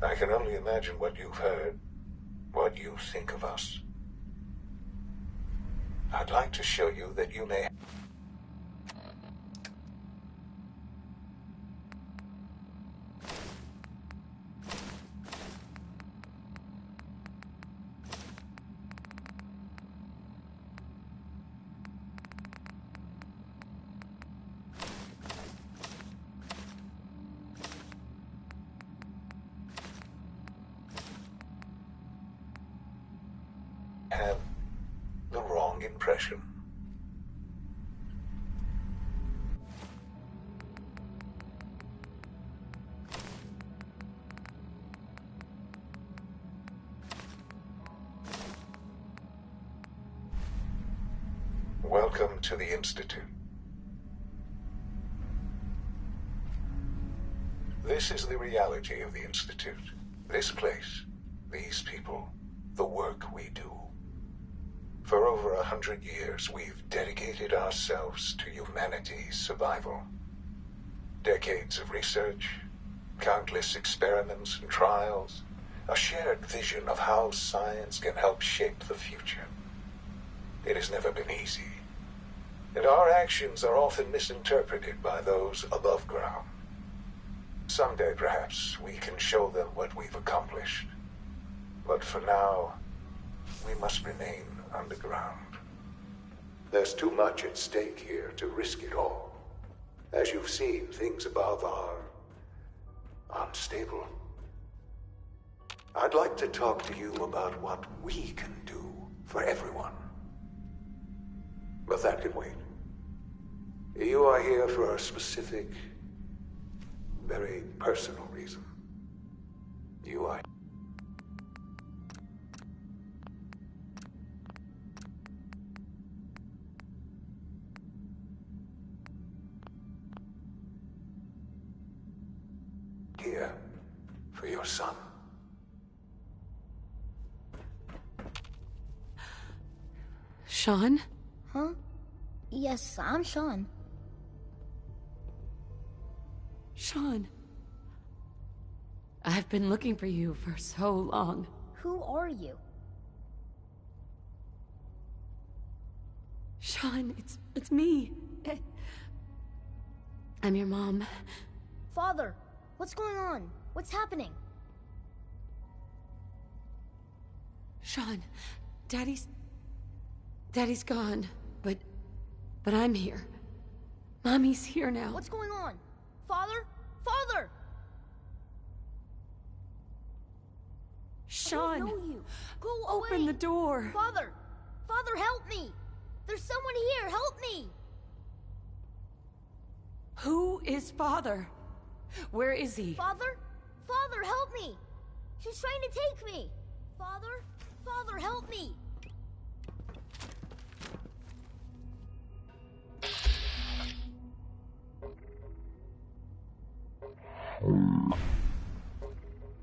I can only imagine what you've heard, what you think of us. I'd like to show you that you may... have the wrong impression. Welcome to the Institute. This is the reality of the Institute. This place, these people, the work we do. For over 100 years, we've dedicated ourselves to humanity's survival. Decades of research, countless experiments and trials, a shared vision of how science can help shape the future. It has never been easy, and our actions are often misinterpreted by those above ground. Someday, perhaps, we can show them what we've accomplished. But for now, we must remain underground. There's too much at stake here to risk it all. As you've seen, things above are unstable. I'd like to talk to you about what we can do for everyone. But that can wait. You are here for a specific, very personal reason. You are... here for your son. Sean? Huh? Yes, I'm Sean. Sean. I've been looking for you for so long. Who are you? Sean, it's me. I'm your mom. Father, what's going on? What's happening? Sean, Daddy's gone, but I'm here. Mommy's here now. What's going on? Father? Father! Sean! I don't know you. Go Open away. the door. Father! Father, help me! There's someone here, help me! Who is Father? Where is he? Father? Father, help me! She's trying to take me! Father? Father, help me!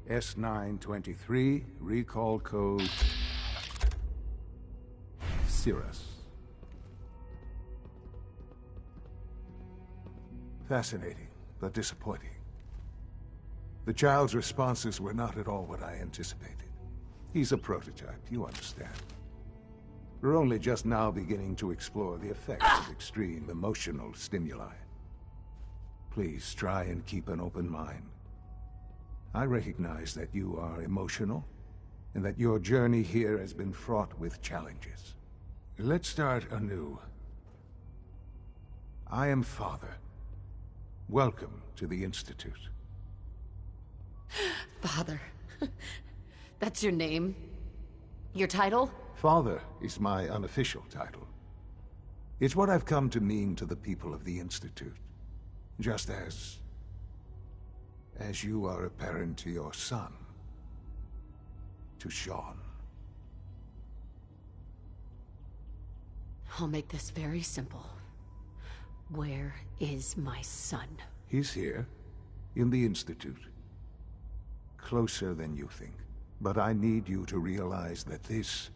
S923, recall code... Cirrus. Fascinating, but disappointing. The child's responses were not at all what I anticipated. He's a prototype, you understand. We're only just now beginning to explore the effects of extreme emotional stimuli. Please try and keep an open mind. I recognize that you are emotional, and that your journey here has been fraught with challenges. Let's start anew. I am Father. Welcome to the Institute. Father. That's your name? Your title? Father is my unofficial title. It's what I've come to mean to the people of the Institute. Just as you are a parent to your son. To Sean. I'll make this very simple. Where is my son? He's here, in the Institute. Closer than you think. But I need you to realize that this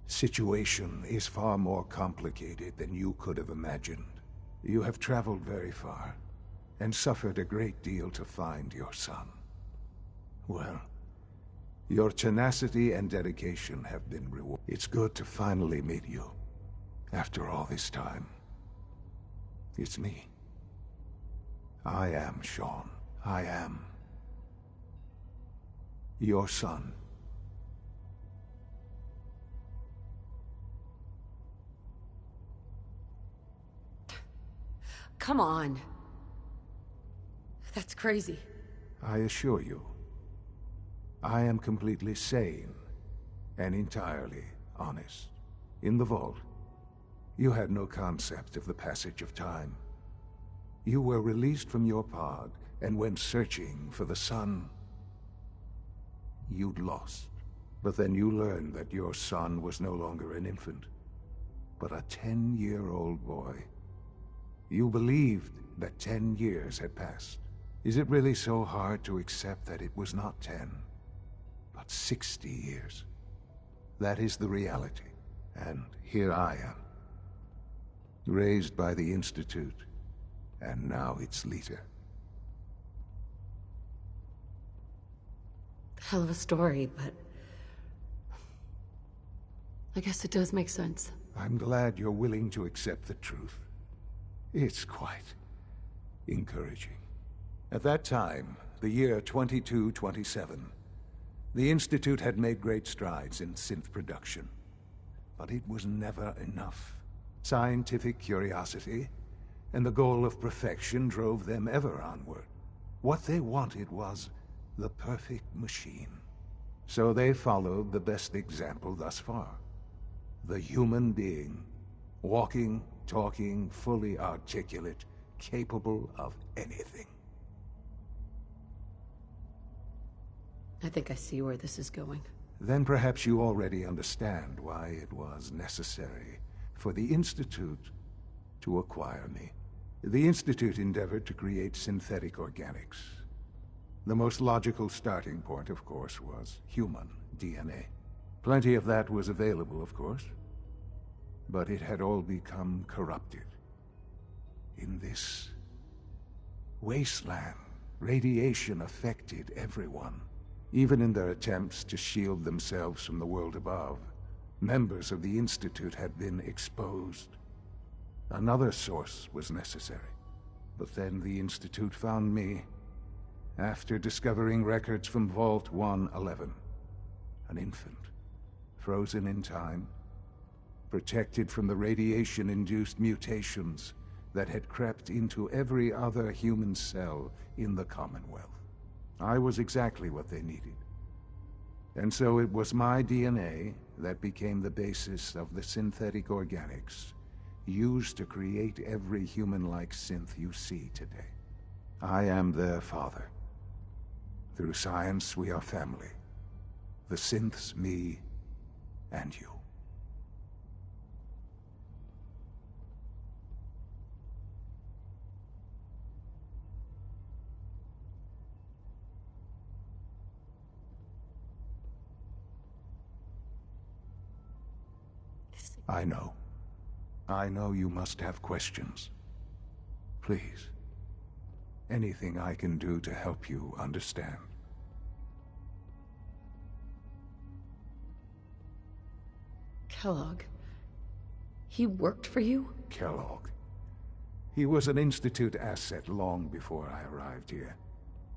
situation is far more complicated than you could have imagined. You have traveled very far, and suffered a great deal to find your son. Well, your tenacity and dedication have been rewarded. It's good to finally meet you, after all this time. It's me. I am Sean. I am your son. Come on. That's crazy. I assure you, I am completely sane and entirely honest. In the vault, you had no concept of the passage of time. You were released from your pod and went searching for the son you'd lost. But then you learned that your son was no longer an infant, but a 10-year-old boy. You believed that 10 years had passed. Is it really so hard to accept that it was not 10, but 60 years? That is the reality. And here I am, raised by the Institute, and now its leader. Hell of a story, but I guess it does make sense. I'm glad you're willing to accept the truth. It's quite encouraging. At that time, the year 2227, the Institute had made great strides in synth production. But it was never enough. Scientific curiosity and the goal of perfection drove them ever onward. What they wanted was the perfect machine. So they followed the best example thus far. The human being, walking, talking, fully articulate, capable of anything. I think I see where this is going. Then perhaps you already understand why it was necessary for the Institute to acquire me. The Institute endeavored to create synthetic organics. The most logical starting point, of course, was human DNA. Plenty of that was available, of course. but it had all become corrupted. In this wasteland, radiation affected everyone. Even in their attempts to shield themselves from the world above, members of the Institute had been exposed. Another source was necessary. But then the Institute found me, after discovering records from Vault 111. An infant, frozen in time, protected from the radiation-induced mutations that had crept into every other human cell in the Commonwealth. I was exactly what they needed. And so it was my DNA that became the basis of the synthetic organics used to create every human-like synth you see today. I am their father. Through science, we are family. The synths, me, and you. I know. I know you must have questions. Please. Anything I can do to help you understand. Kellogg. He worked for you? Kellogg. He was an Institute asset long before I arrived here.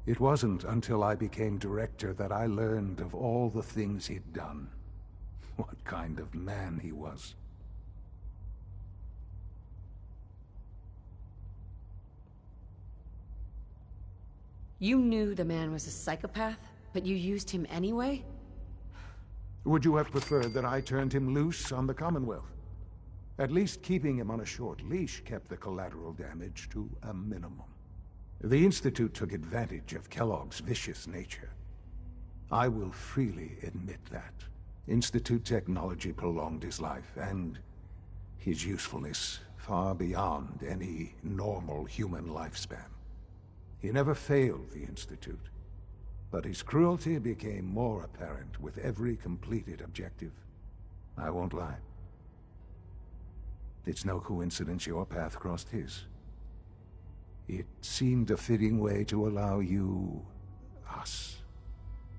It wasn't until I became director that I learned of all the things he'd done. What kind of man he was. You knew the man was a psychopath, but you used him anyway? Would you have preferred that I turned him loose on the Commonwealth? At least keeping him on a short leash kept the collateral damage to a minimum. The Institute took advantage of Kellogg's vicious nature. I will freely admit that. Institute technology prolonged his life, and his usefulness far beyond any normal human lifespan. He never failed the Institute, but his cruelty became more apparent with every completed objective. I won't lie. It's no coincidence your path crossed his. It seemed a fitting way to allow you, us,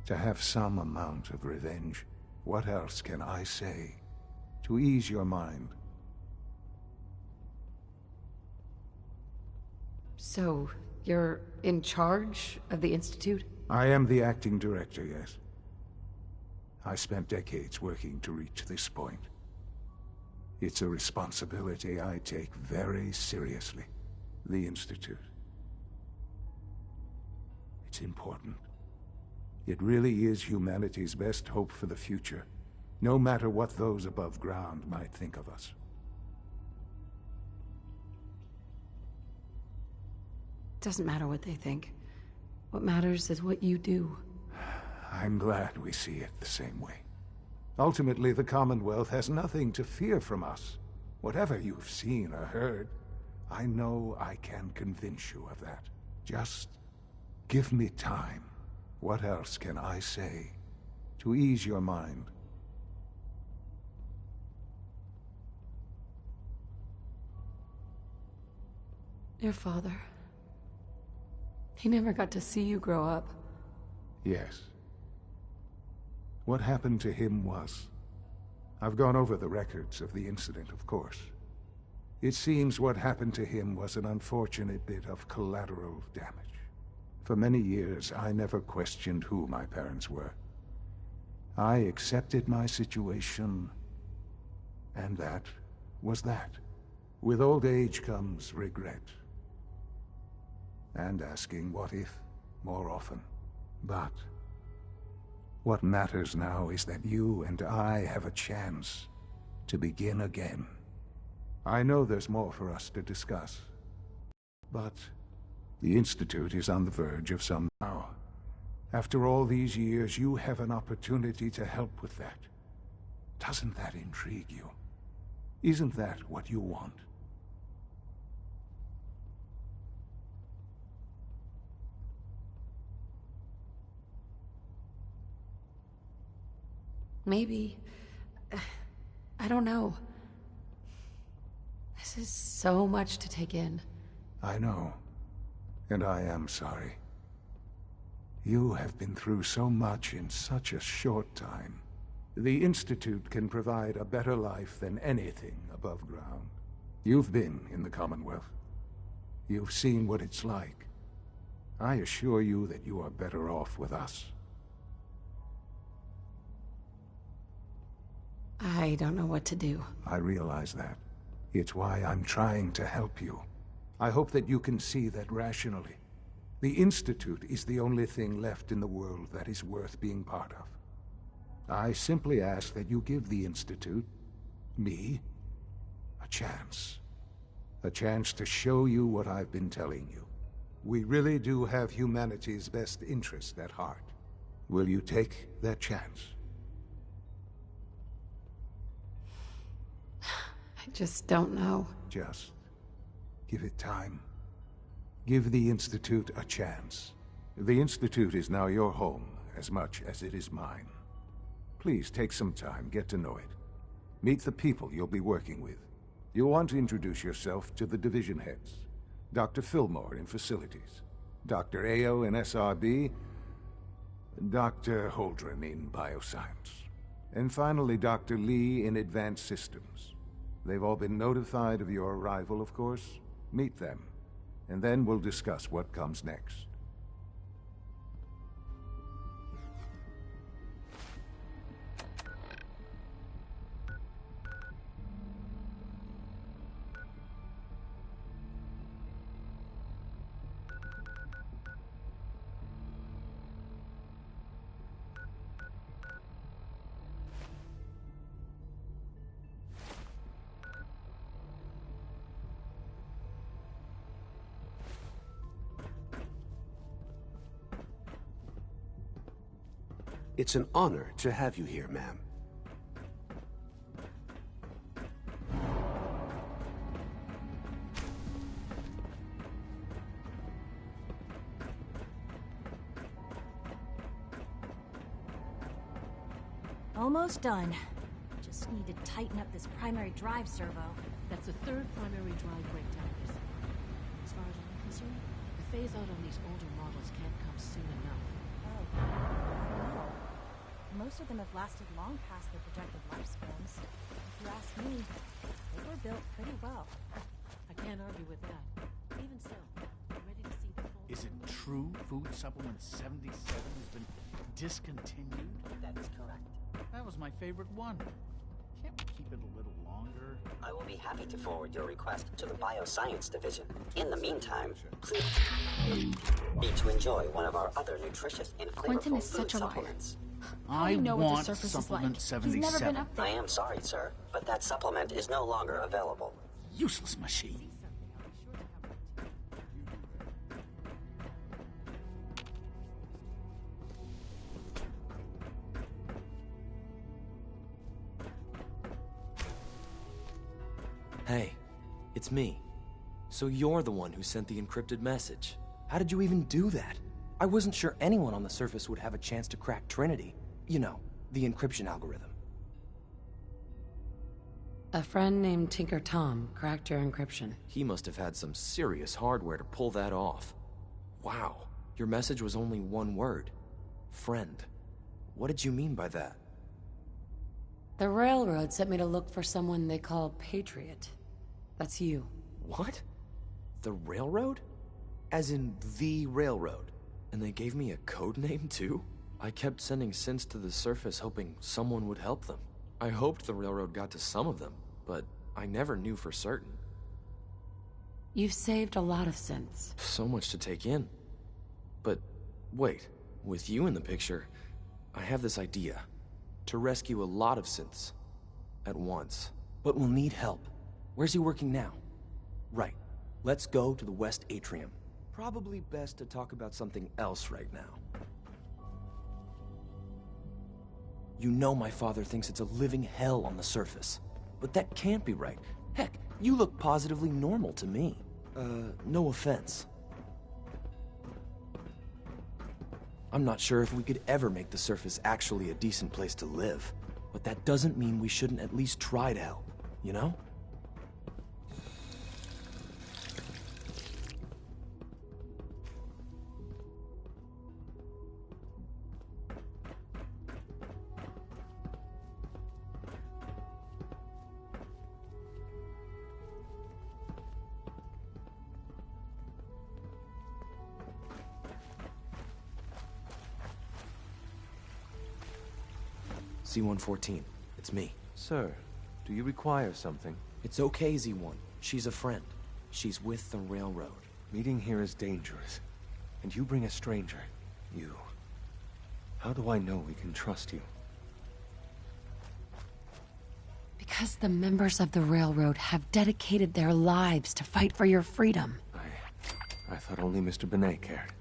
to have some amount of revenge. What else can I say to ease your mind? So, you're in charge of the Institute? I am the acting director, yes. I spent decades working to reach this point. It's a responsibility I take very seriously. The Institute. It's important. It really is humanity's best hope for the future, no matter what those above ground might think of us. Doesn't matter what they think. What matters is what you do. I'm glad we see it the same way. Ultimately, the Commonwealth has nothing to fear from us. Whatever you've seen or heard, I know I can convince you of that. Just give me time. What else can I say to ease your mind? Your father. He never got to see you grow up. Yes. What happened to him was... I've gone over the records of the incident, of course. It seems what happened to him was an unfortunate bit of collateral damage. For many years, I never questioned who my parents were. I accepted my situation, and that was that. With old age comes regret. And asking what if more often. But what matters now is that you and I have a chance to begin again. I know there's more for us to discuss, but the Institute is on the verge of some now. After all these years, you have an opportunity to help with that. Doesn't that intrigue you? Isn't that what you want? Maybe. I don't know. This is so much to take in. I know. And I am sorry. You have been through so much in such a short time. The Institute can provide a better life than anything above ground. You've been in the Commonwealth. You've seen what it's like. I assure you that you are better off with us. I don't know what to do. I realize that. It's why I'm trying to help you. I hope that you can see that rationally. The Institute is the only thing left in the world that is worth being part of. I simply ask that you give the Institute, me, a chance. A chance to show you what I've been telling you. We really do have humanity's best interest at heart. Will you take that chance? I just don't know. Just give it time. Give the Institute a chance. The Institute is now your home as much as it is mine. Please take some time, get to know it. Meet the people you'll be working with. You'll want to introduce yourself to the division heads. Dr. Fillmore in Facilities, Dr. Ayo in SRB, Dr. Holdren in Bioscience, and finally Dr. Lee in Advanced Systems. They've all been notified of your arrival, of course. Meet them, and then we'll discuss what comes next. It's an honor to have you here, ma'am. Almost done. Just need to tighten up this primary drive servo. That's the third primary drive breakdown recently. As far as I'm concerned, the phase out on these older models can't come soon enough. Oh, I don't know. Most of them have lasted long past their projected lifespans. If you ask me, they were built pretty well. I can't argue with that. Even so, I'm ready to see the full... Is it true Food Supplement 77 has been discontinued? That is correct. That was my favorite one. Can't we keep it a little longer? I will be happy to forward your request to the Bioscience Division. In the meantime, please be to enjoy one of our other nutritious and Quentin flavorful is food such a liar. supplements. How do you know what the want surface is Supplement like? 77. He's never been up there. I am sorry, sir, but that supplement is no longer available. Useless machine. Hey, it's me. So you're the one who sent the encrypted message. How did you even do that? I wasn't sure anyone on the surface would have a chance to crack Trinity. You know, the encryption algorithm. A friend named Tinker Tom cracked your encryption. He must have had some serious hardware to pull that off. Wow, your message was only one word. Friend. What did you mean by that? The Railroad sent me to look for someone they call Patriot. That's you. What? The Railroad? As in the Railroad? And they gave me a code name too? I kept sending synths to the surface hoping someone would help them. I hoped the Railroad got to some of them, but I never knew for certain. You've saved a lot of synths. So much to take in. But wait, with you in the picture, I have this idea. To rescue a lot of synths. At once. But we'll need help. Where's he working now? Right. Let's go to the West Atrium. Probably best to talk about something else right now. You know my father thinks it's a living hell on the surface. But that can't be right. Heck, you look positively normal to me. No offense. I'm not sure if we could ever make the surface actually a decent place to live. But that doesn't mean we shouldn't at least try to help, you know? C-114. It's me. Sir, do you require something? It's okay, Z-1. She's a friend. She's with the railroad. Meeting here is dangerous. And you bring a stranger. You. How do I know we can trust you? Because the members of the railroad have dedicated their lives to fight for your freedom. I thought only Mr. Benet cared.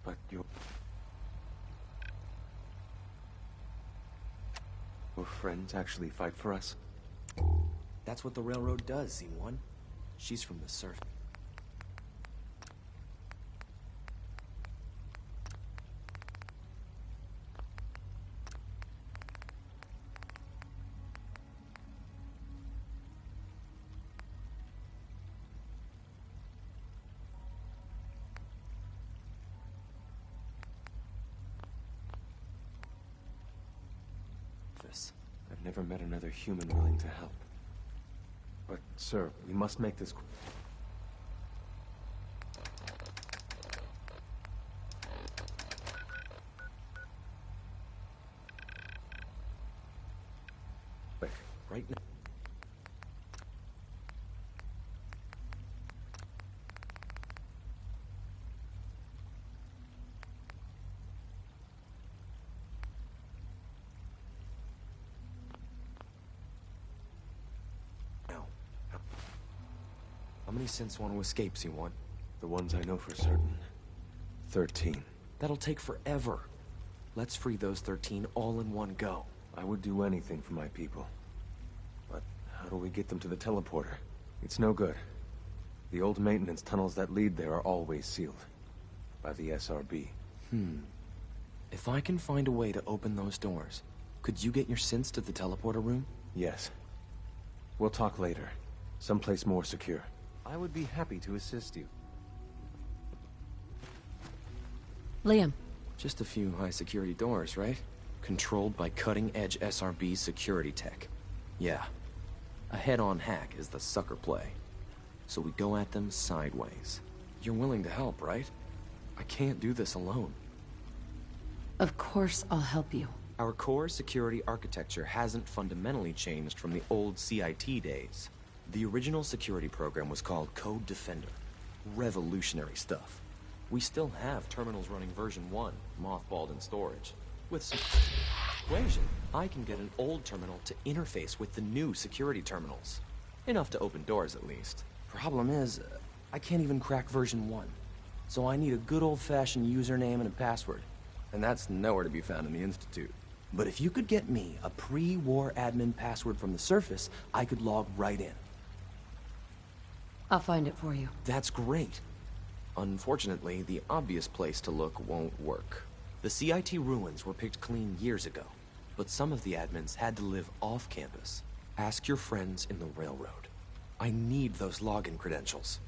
But your friends actually fight for us? That's what the railroad does, Z1. She's from the surf. I've never met another human willing to help. But, sir, we must make this... quick. Right now. How many synths want to escape, Z1? The ones I know for certain. 13. That'll take forever. Let's free those 13 all in one go. I would do anything for my people. But how do we get them to the teleporter? It's no good. The old maintenance tunnels that lead there are always sealed. By the SRB. If I can find a way to open those doors, could you get your synths to the teleporter room? Yes. We'll talk later. Someplace more secure. I would be happy to assist you. Liam. Just a few high-security doors, right? Controlled by cutting-edge SRB security tech. Yeah. A head-on hack is the sucker play. So we go at them sideways. You're willing to help, right? I can't do this alone. Of course I'll help you. Our core security architecture hasn't fundamentally changed from the old CIT days. The original security program was called Code Defender. Revolutionary stuff. We still have terminals running version 1, mothballed in storage. With some persuasion, I can get an old terminal to interface with the new security terminals. Enough to open doors, at least. Problem is, I can't even crack version 1. So I need a good old-fashioned username and a password. And that's nowhere to be found in the Institute. But if you could get me a pre-war admin password from the surface, I could log right in. I'll find it for you. That's great. Unfortunately, the obvious place to look won't work. The CIT ruins were picked clean years ago, but some of the admins had to live off campus. Ask your friends in the railroad. I need those login credentials.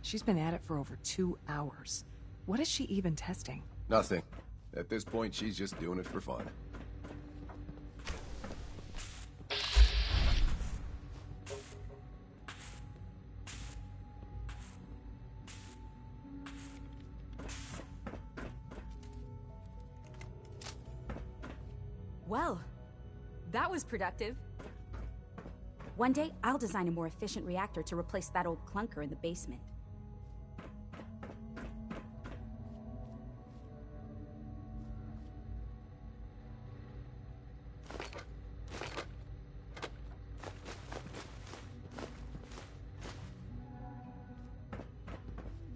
She's been at it for over 2 hours. What is she even testing? Nothing. At this point, she's just doing it for fun. Well, that was productive. One day, I'll design a more efficient reactor to replace that old clunker in the basement.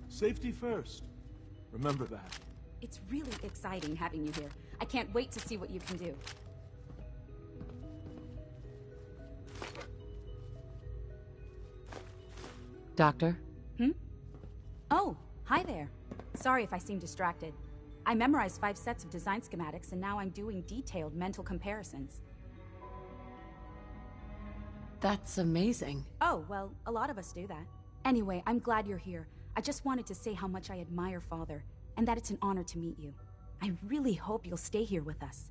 Safety first. Remember that. It's really exciting having you here. I can't wait to see what you can do. Doctor? Oh, hi there. Sorry if I seem distracted. I memorized 5 sets of design schematics and now I'm doing detailed mental comparisons. That's amazing. Oh, well, a lot of us do that. Anyway, I'm glad you're here. I just wanted to say how much I admire Father, and that it's an honor to meet you. I really hope you'll stay here with us.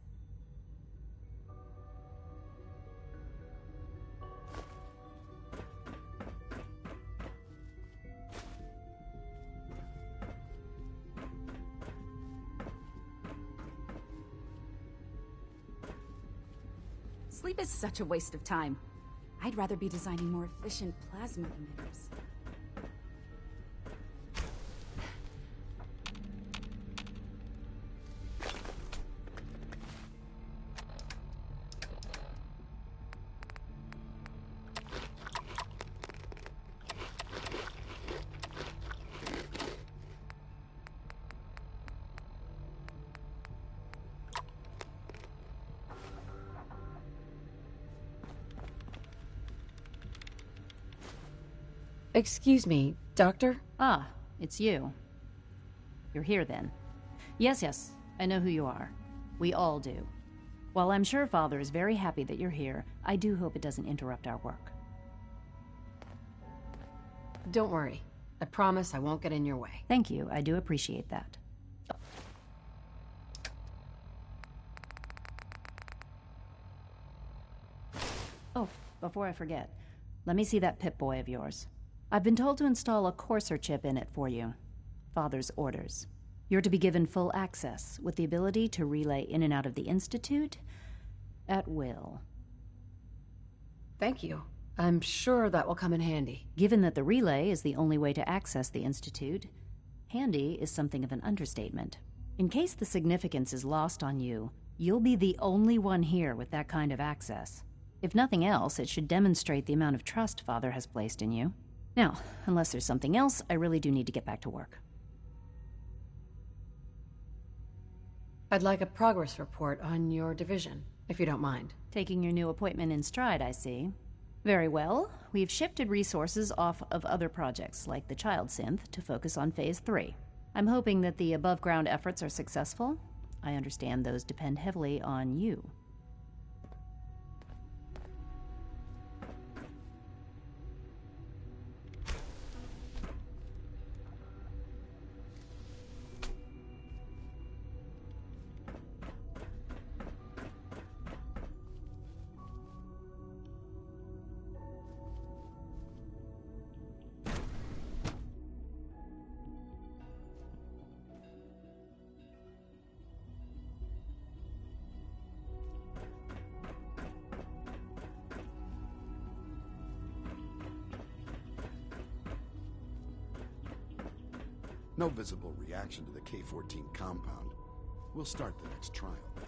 Sleep is such a waste of time. I'd rather be designing more efficient plasma emitters. Excuse me, Doctor? Ah, it's you. You're here then. Yes, I know who you are. We all do. While I'm sure Father is very happy that you're here, I do hope it doesn't interrupt our work. Don't worry. I promise I won't get in your way. Thank you, I do appreciate that. Oh, before I forget, let me see that Pip-Boy of yours. I've been told to install a Courser chip in it for you. Father's orders. You're to be given full access, with the ability to relay in and out of the Institute at will. Thank you. I'm sure that will come in handy. Given that the relay is the only way to access the Institute, handy is something of an understatement. In case the significance is lost on you, you'll be the only one here with that kind of access. If nothing else, it should demonstrate the amount of trust Father has placed in you. Now, unless there's something else, I really do need to get back to work. I'd like a progress report on your division, if you don't mind. Taking your new appointment in stride, I see. Very well. We've shifted resources off of other projects, like the Child Synth, to focus on Phase 3. I'm hoping that the above-ground efforts are successful. I understand those depend heavily on you. No visible reaction to the K-14 compound. We'll start the next trial then.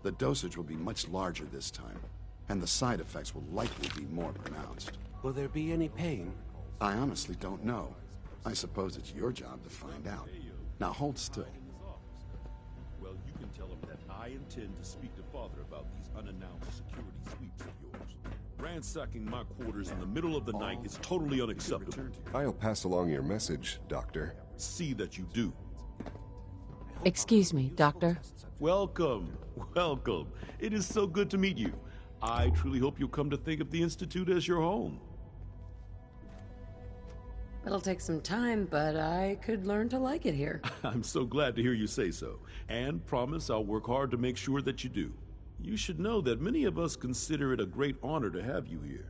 The dosage will be much larger this time, and the side effects will likely be more pronounced. Will there be any pain? I honestly don't know. I suppose it's your job to find out. Now hold still. Well, you can tell him that I intend to speak to Father about these unannounced security sweeps of yours. Ransacking my quarters in the middle of the night is totally unacceptable. I'll pass along your message, Doctor. See that you do. Excuse me, Doctor. Welcome, welcome. It is so good to meet you. I truly hope you'll come to think of the Institute as your home. It'll take some time, but I could learn to like it here. I'm so glad to hear you say so, and promise I'll work hard to make sure that you do. You should know that many of us consider it a great honor to have you here.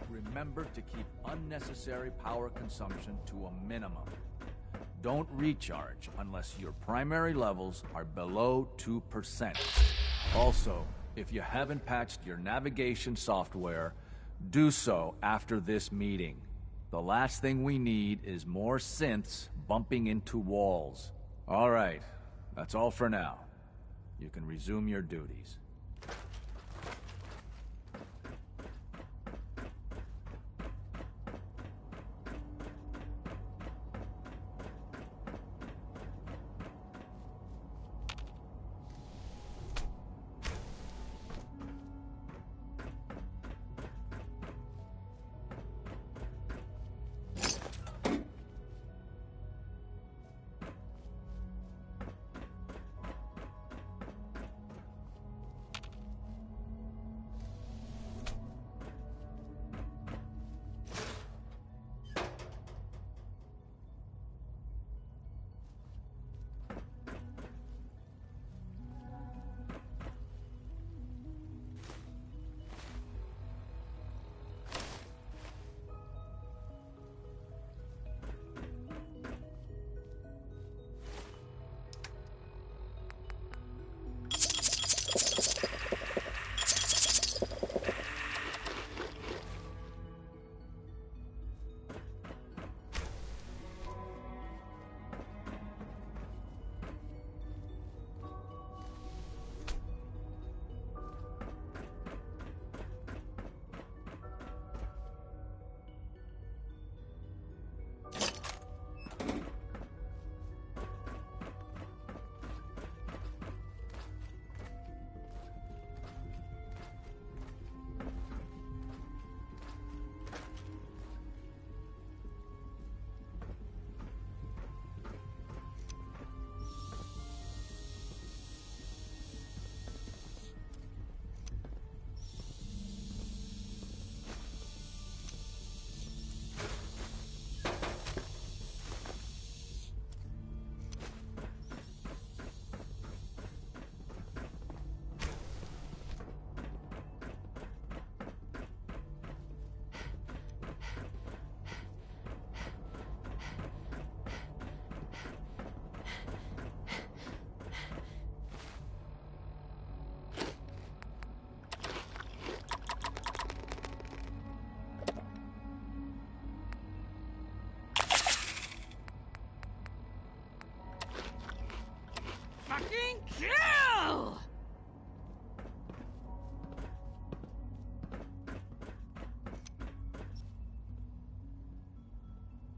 Remember to keep unnecessary power consumption to a minimum. Don't recharge unless your primary levels are below 2%. Also, if you haven't patched your navigation software, do so after this meeting. The last thing we need is more synths bumping into walls. All right, that's all for now. You can resume your duties.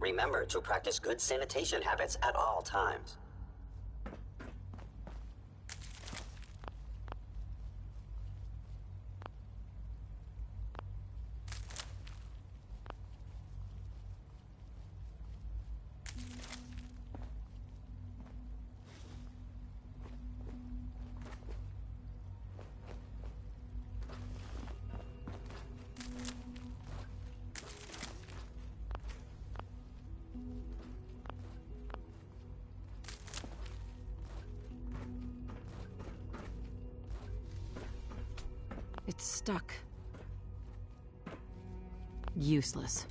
Remember to practice good sanitation habits at all times. It's stuck. Useless.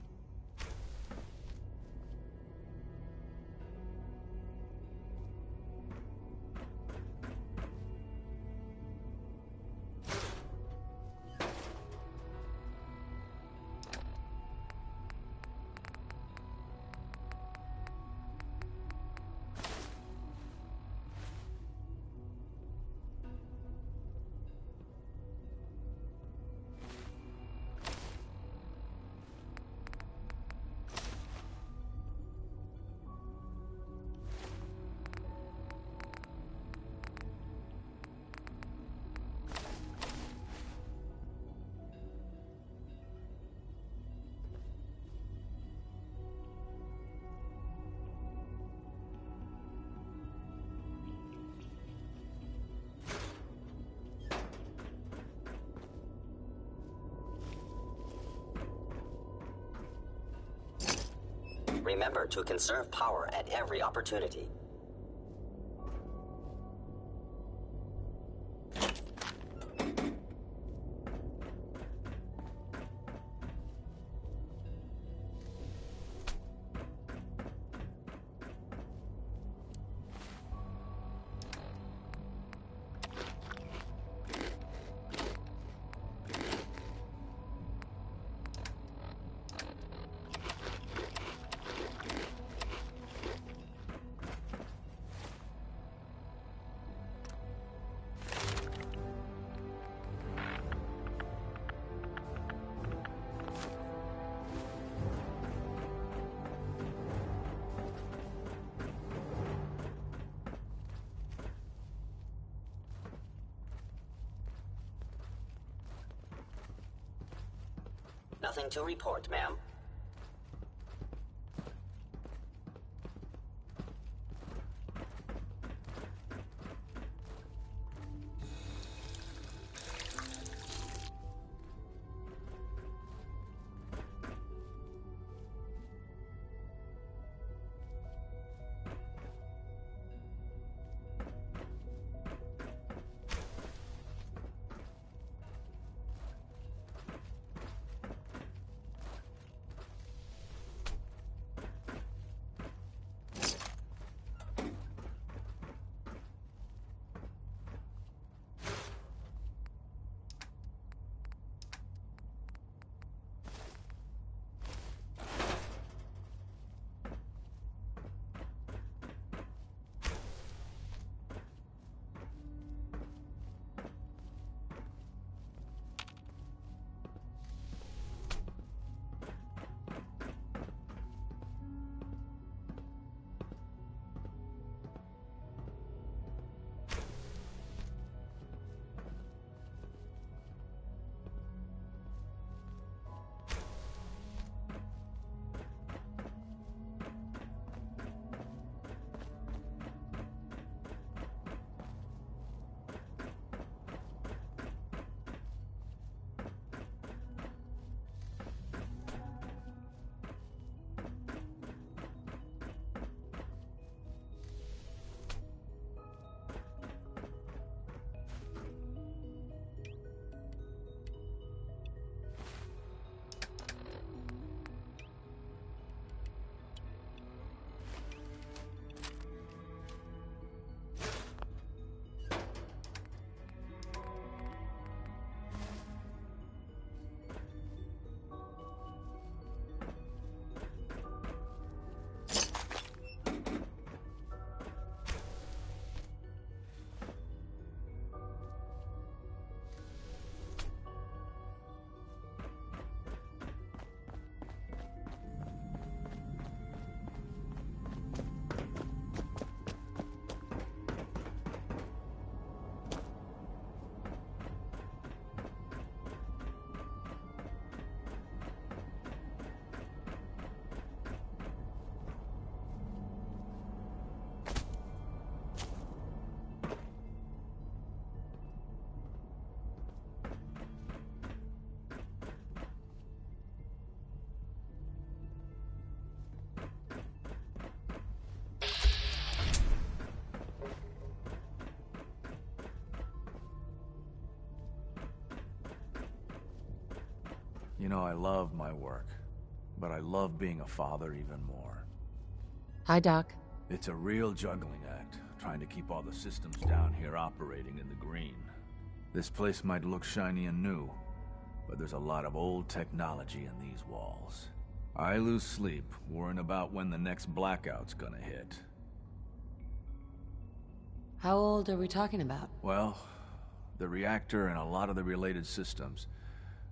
Remember to conserve power at every opportunity. Nothing to report, ma'am. You know, I love my work, but I love being a father even more. Hi, Doc. It's a real juggling act, trying to keep all the systems down here operating in the green. This place might look shiny and new, but there's a lot of old technology in these walls. I lose sleep worrying about when the next blackout's gonna hit. How old are we talking about? Well, the reactor and a lot of the related systems.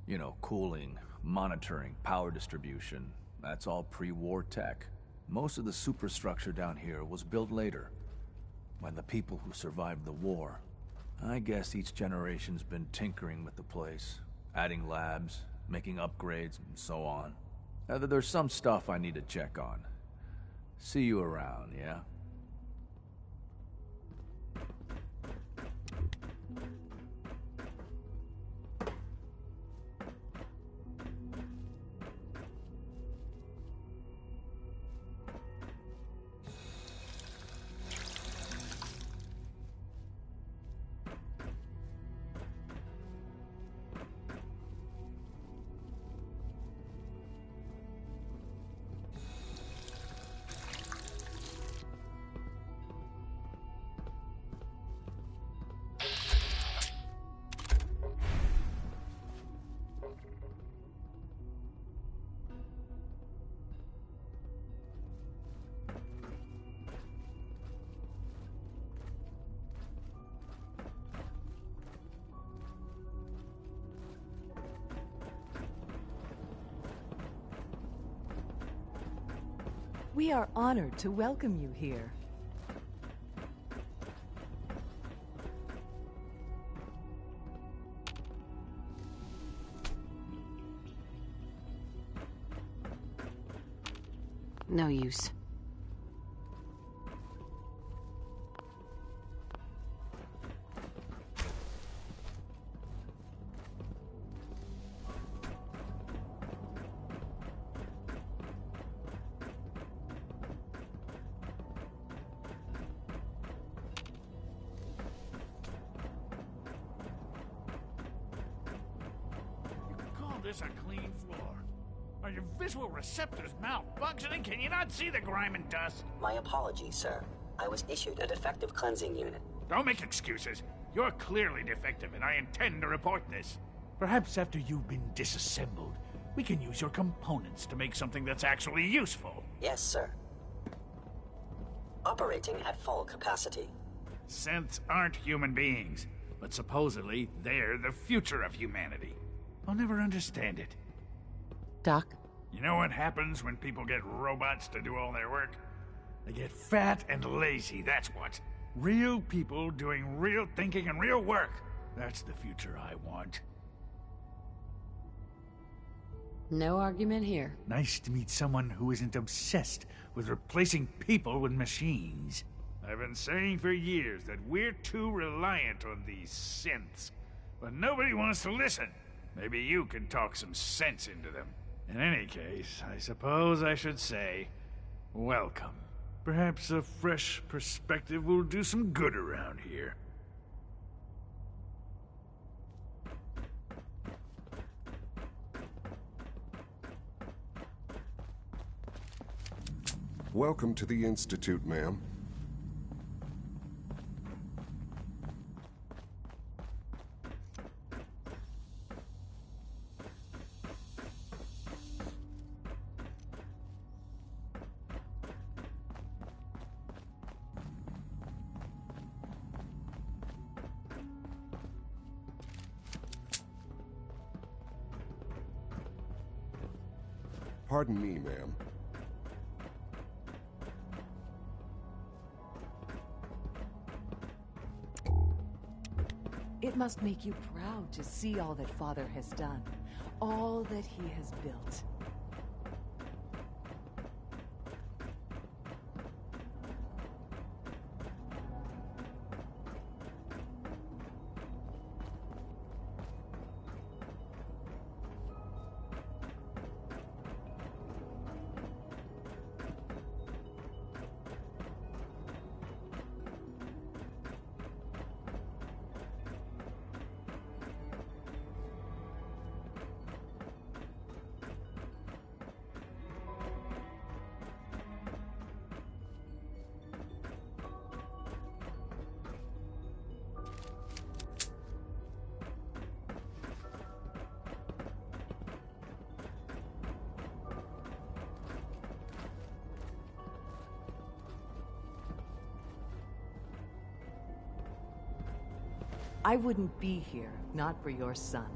You know, cooling, monitoring, power distribution. That's all pre-war tech. Most of the superstructure down here was built later, by the people who survived the war. I guess each generation's been tinkering with the place, adding labs, making upgrades, and so on. There's some stuff I need to check on. See you around, yeah? We are honored to welcome you here. No use. This a clean floor. Are your visual receptors malfunctioning? Can you not see the grime and dust? My apologies, sir. I was issued a defective cleansing unit. Don't make excuses. You're clearly defective, and I intend to report this. Perhaps after you've been disassembled, we can use your components to make something that's actually useful. Yes, sir. Operating at full capacity. Synths aren't human beings, but supposedly they're the future of humanity. I'll never understand it. Doc? You know what happens when people get robots to do all their work? They get fat and lazy, that's what. Real people doing real thinking and real work. That's the future I want. No argument here. Nice to meet someone who isn't obsessed with replacing people with machines. I've been saying for years that we're too reliant on these synths, but nobody wants to listen. Maybe you can talk some sense into them. In any case, I suppose I should say, welcome. Perhaps a fresh perspective will do some good around here. Welcome to the Institute, ma'am. Pardon me, ma'am. It must make you proud to see all that Father has done, all that he has built. I wouldn't be here, not for your son.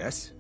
Yes?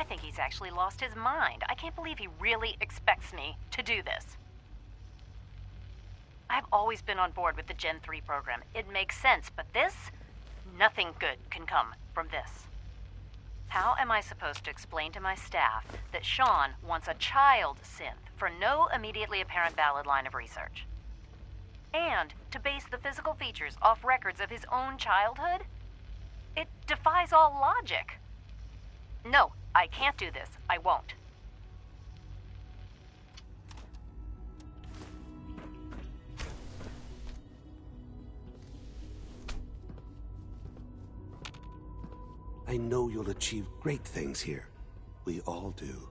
I think he's actually lost his mind. I can't believe he really expects me to do this. I've always been on board with the Gen 3 program. It makes sense, but this? Nothing good can come from this. How am I supposed to explain to my staff that Sean wants a child synth for no immediately apparent valid line of research? And to base the physical features off records of his own childhood? It defies all logic. No, I can't do this. I won't. I know you'll achieve great things here. We all do.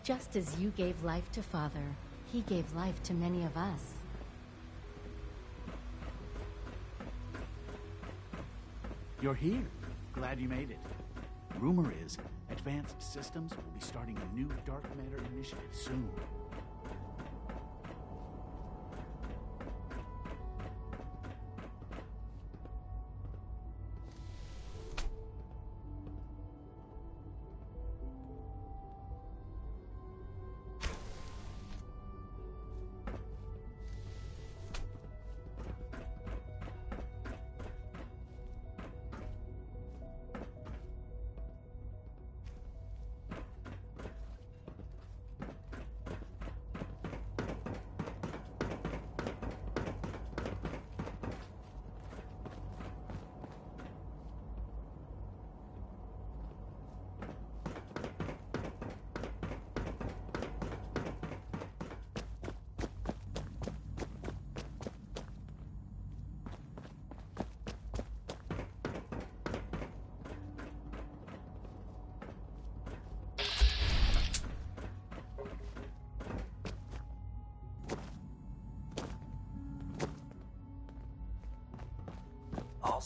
Just as you gave life to Father, he gave life to many of us. You're here. Glad you made it. Rumor is, Advanced Systems will be starting a new dark matter initiative soon.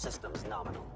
systems nominal.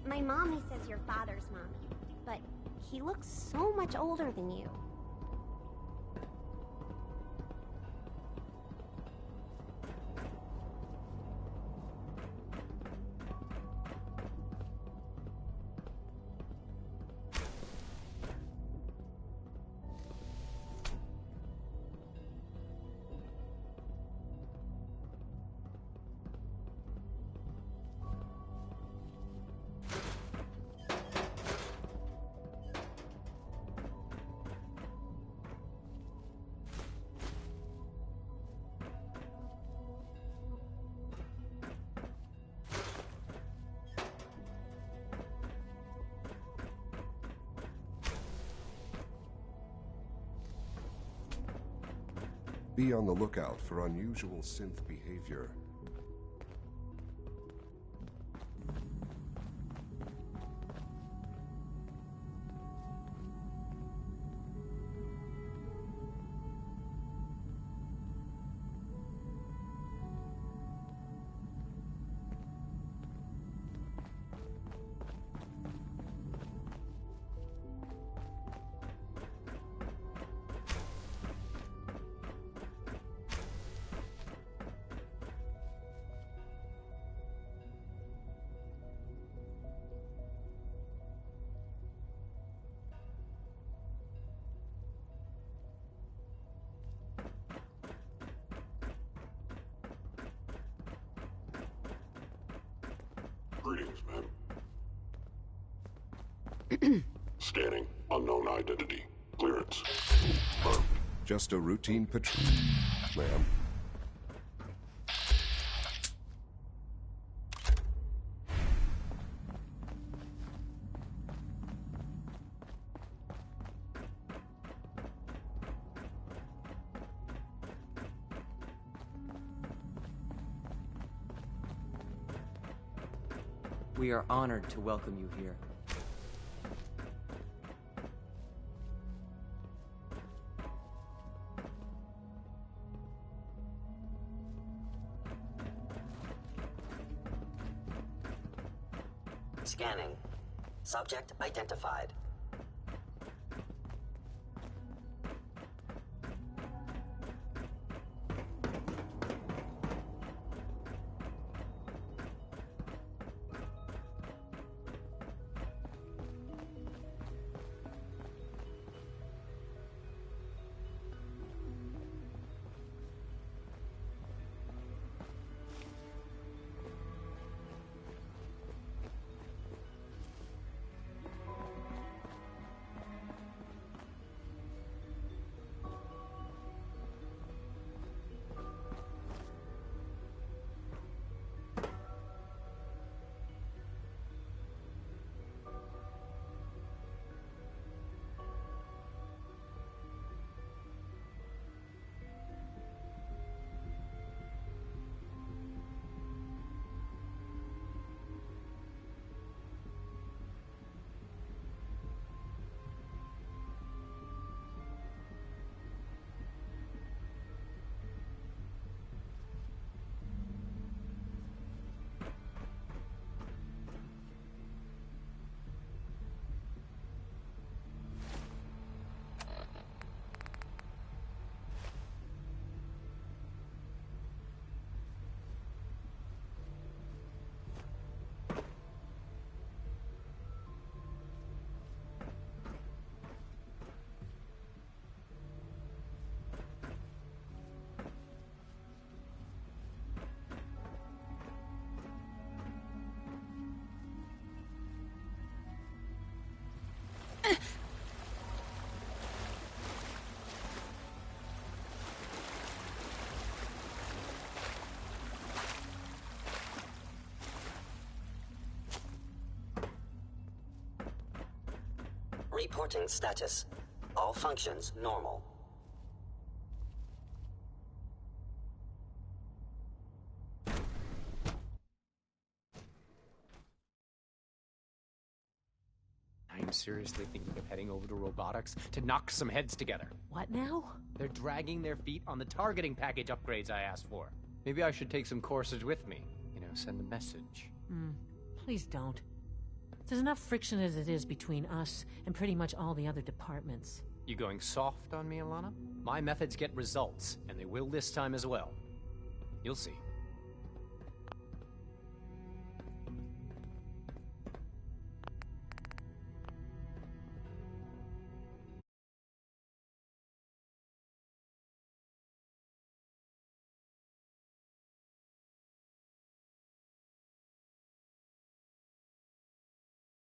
My mommy says your father's mommy, but he looks so much older than you. Be on the lookout for unusual synth behavior. Scanning. Unknown identity. Clearance. Just a routine patrol, ma'am. We are honored to welcome you here. Scanning. Subject identified. Reporting status. All functions normal. I'm seriously thinking of heading over to robotics to knock some heads together. What now? They're dragging their feet on the targeting package upgrades I asked for. Maybe I should take some courses with me. You know, send a message. Please don't. There's enough friction as it is between us and pretty much all the other departments. You going soft on me, Alana? My methods get results, and they will this time as well. You'll see.